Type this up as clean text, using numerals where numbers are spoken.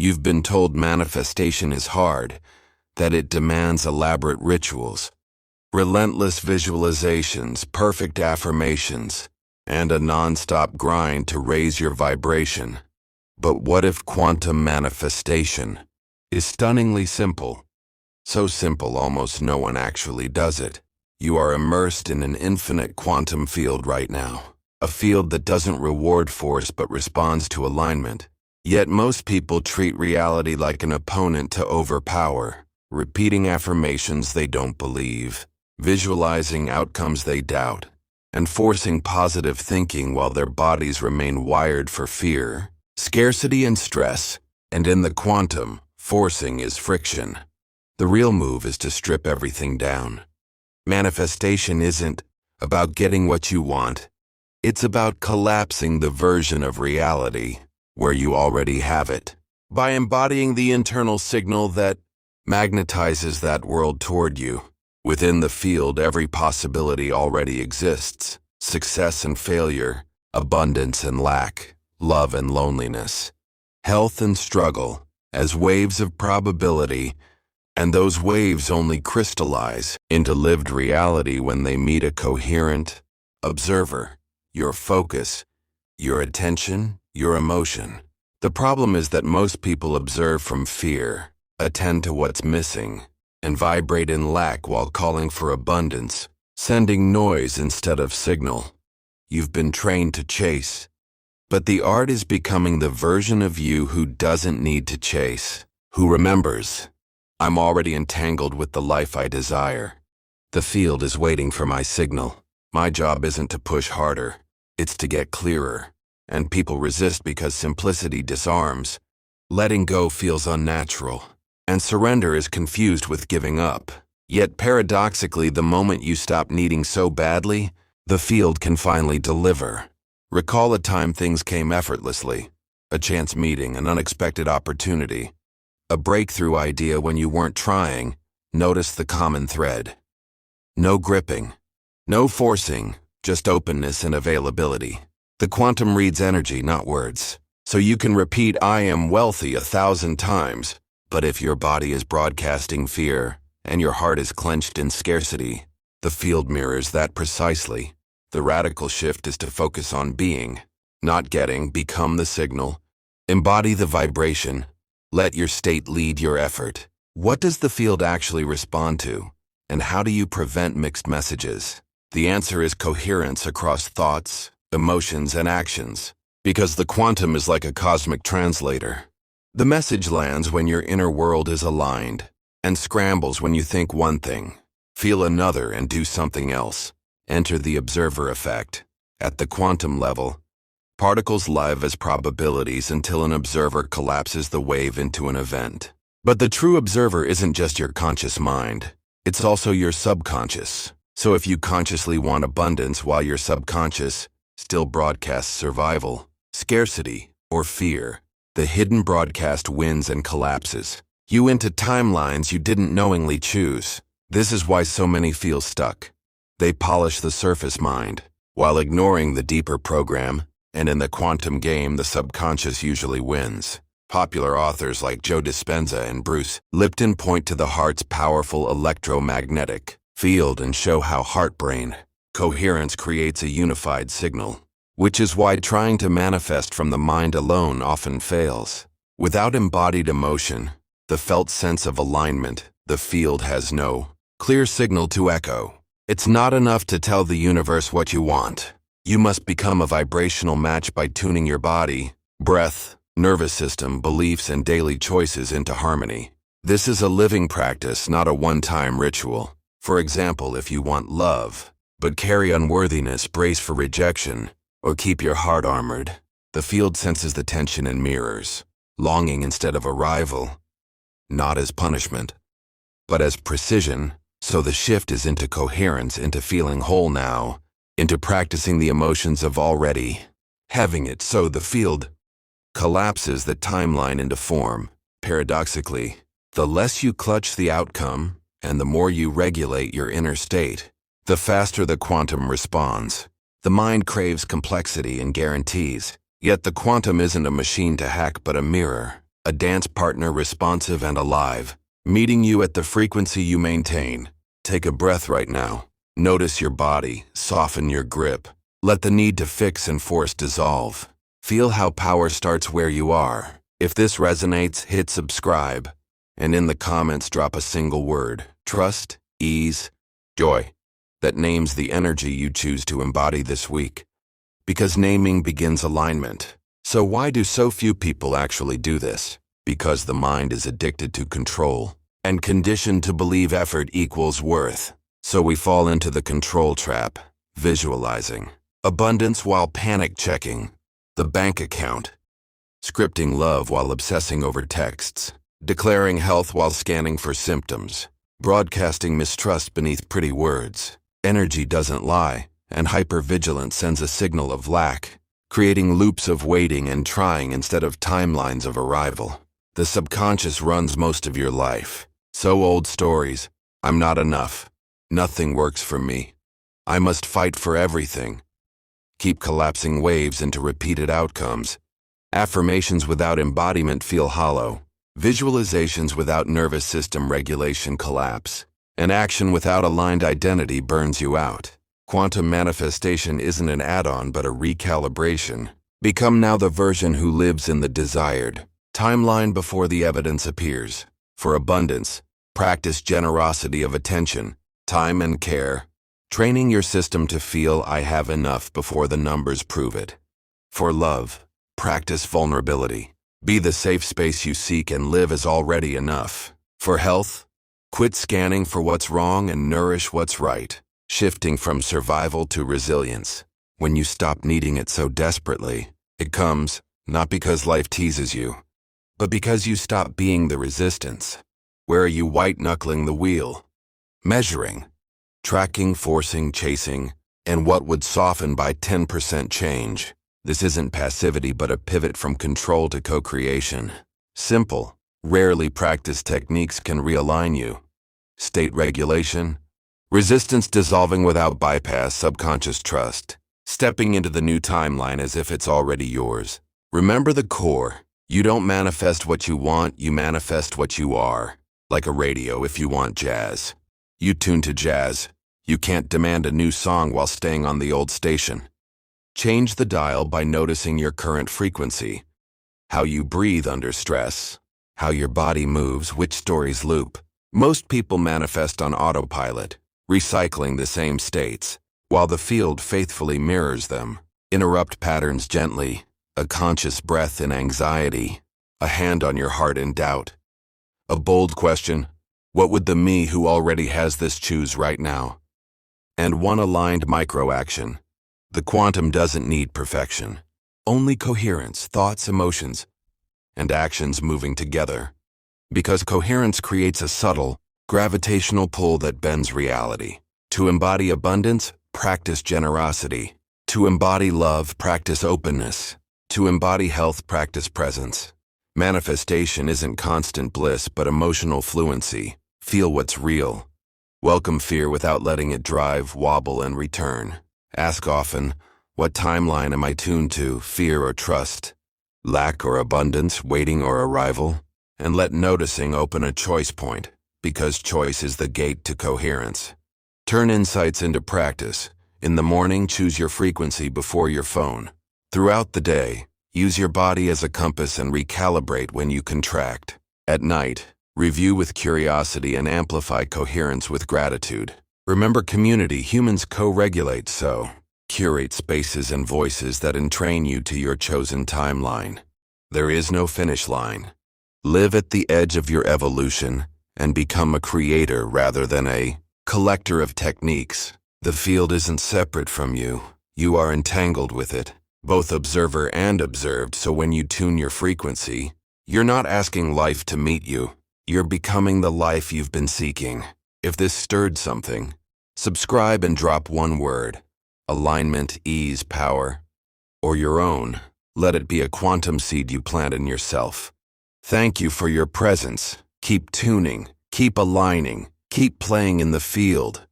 You've been told manifestation is hard, that it demands elaborate rituals, relentless visualizations, perfect affirmations, and a non-stop grind to raise your vibration. But what if quantum manifestation is stunningly simple? So simple almost no one actually does it. You are immersed in an infinite quantum field right now, a field that doesn't reward force but responds to alignment. Yet most people treat reality like an opponent to overpower, repeating affirmations they don't believe, visualizing outcomes they doubt, and forcing positive thinking while their bodies remain wired for fear, scarcity, and stress. And in the quantum, forcing is friction. The real move is to strip everything down. Manifestation isn't about getting what you want. It's about collapsing the version of reality where you already have it, by embodying the internal signal that magnetizes that world toward you. Within the field, every possibility already exists: success and failure, abundance and lack, love and loneliness, health and struggle, as waves of probability, and those waves only crystallize into lived reality when they meet a coherent observer, your focus, your attention, your emotion. The problem is that most people observe from fear, attend to what's missing, and vibrate in lack while calling for abundance, sending noise instead of signal. You've been trained to chase, but the art is becoming the version of you who doesn't need to chase, who remembers, I'm already entangled with the life I desire. The field is waiting for my signal. My job isn't to push harder, it's to get clearer. And people resist because simplicity disarms. Letting go feels unnatural, and surrender is confused with giving up. Yet paradoxically, the moment you stop needing so badly, the field can finally deliver. Recall a time things came effortlessly: a chance meeting, an unexpected opportunity, a breakthrough idea when you weren't trying. Notice the common thread. No gripping, no forcing, just openness and availability. The quantum reads energy, not words. So you can repeat "I am wealthy" 1,000 times, but if your body is broadcasting fear and your heart is clenched in scarcity, the field mirrors that precisely. The radical shift is to focus on being, not getting. Become the signal. Embody the vibration. Let your state lead your effort. What does the field actually respond to? And how do you prevent mixed messages? The answer is coherence across thoughts, emotions, and actions. Because the quantum is like a cosmic translator. The message lands when your inner world is aligned, and scrambles when you think one thing, feel another, and do something else. Enter the observer effect. At the quantum level, particles live as probabilities until an observer collapses the wave into an event. But the true observer isn't just your conscious mind, it's also your subconscious. So if you consciously want abundance while your subconscious still broadcasts survival, scarcity, or fear, the hidden broadcast wins and collapses you into timelines you didn't knowingly choose. This is why so many feel stuck. They polish the surface mind while ignoring the deeper program, and in the quantum game, the subconscious usually wins. Popular authors like Joe Dispenza and Bruce Lipton point to the heart's powerful electromagnetic field and show how heart-brain coherence creates a unified signal, which is why trying to manifest from the mind alone often fails. Without embodied emotion, the felt sense of alignment, the field has no clear signal to echo. It's not enough to tell the universe what you want. You must become a vibrational match by tuning your body, breath, nervous system, beliefs, and daily choices into harmony. This is a living practice, not a one-time ritual. For example, if you want love, but carry unworthiness, brace for rejection, or keep your heart armored, the field senses the tension and mirrors, longing instead of arrival, not as punishment, but as precision. So the shift is into coherence, into feeling whole now, into practicing the emotions of already having it. So the field collapses the timeline into form. Paradoxically, the less you clutch the outcome and the more you regulate your inner state, the faster the quantum responds. The mind craves complexity and guarantees, yet the quantum isn't a machine to hack but a mirror. a dance partner responsive and alive, meeting you at the frequency you maintain. Take a breath right now. Notice your body, soften your grip. Let the need to fix and force dissolve. Feel how power starts where you are. If this resonates, hit subscribe. And in the comments, drop a single word: trust, ease, joy, that names the energy you choose to embody this week. Because naming begins alignment. So why do so few people actually do this? Because the mind is addicted to control and conditioned to believe effort equals worth. So we fall into the control trap, visualizing abundance while panic checking the bank account, scripting love while obsessing over texts, declaring health while scanning for symptoms, broadcasting mistrust beneath pretty words. Energy doesn't lie, and hypervigilance sends a signal of lack, creating loops of waiting and trying instead of timelines of arrival. The subconscious runs most of your life. So old stories: I'm not enough. Nothing works for me. I must fight for everything. Keep collapsing waves into repeated outcomes. Affirmations without embodiment feel hollow. Visualizations without nervous system regulation collapse. And action without aligned identity burns you out. Quantum manifestation isn't an add-on but a recalibration. Become now the version who lives in the desired timeline before the evidence appears. For abundance, practice generosity of attention, time and care, training your system to feel I have enough before the numbers prove it. For love, practice vulnerability. Be the safe space you seek and live as already enough. For health, quit scanning for what's wrong and nourish what's right, shifting from survival to resilience. When you stop needing it so desperately, it comes, not because life teases you, but because you stop being the resistance. Where are you white-knuckling the wheel? Measuring, tracking, forcing, chasing, and what would soften by 10% change. This isn't passivity but a pivot from control to co-creation. Simple, rarely practiced techniques can realign you. State regulation, resistance dissolving without bypass, subconscious trust, stepping into the new timeline as if it's already yours. Remember the core. You don't manifest what you want, you manifest what you are. Like a radio if you want jazz. You tune to jazz. You can't demand a new song while staying on the old station. Change the dial by noticing your current frequency, how you breathe under stress, how your body moves, which stories loop. Most people manifest on autopilot, recycling the same states, while the field faithfully mirrors them. Interrupt patterns gently, a conscious breath in anxiety, a hand on your heart in doubt. A bold question: what would the me who already has this choose right now? And one aligned micro-action. The quantum doesn't need perfection. Only coherence, thoughts, emotions, and actions moving together. Because coherence creates a subtle, gravitational pull that bends reality. To embody abundance, practice generosity. To embody love, practice openness. To embody health, practice presence. Manifestation isn't constant bliss but emotional fluency. Feel what's real. Welcome fear without letting it drive, wobble, and return. Ask often, what timeline am I tuned to, fear or trust? Lack or abundance, waiting or arrival? And let noticing open a choice point, because choice is the gate to coherence. Turn insights into practice. In the morning, choose your frequency before your phone. Throughout the day, use your body as a compass and recalibrate when you contract. At night, review with curiosity and amplify coherence with gratitude. Remember community, humans co-regulate, so curate spaces and voices that entrain you to your chosen timeline. There is no finish line. Live at the edge of your evolution and become a creator rather than a collector of techniques. The field isn't separate from you. You are entangled with it, both observer and observed, so when you tune your frequency, you're not asking life to meet you. You're becoming the life you've been seeking. If this stirred something, subscribe and drop one word: alignment, ease, power, or your own. Let it be a quantum seed you plant in yourself. Thank you for your presence. Keep tuning, keep aligning, keep playing in the field.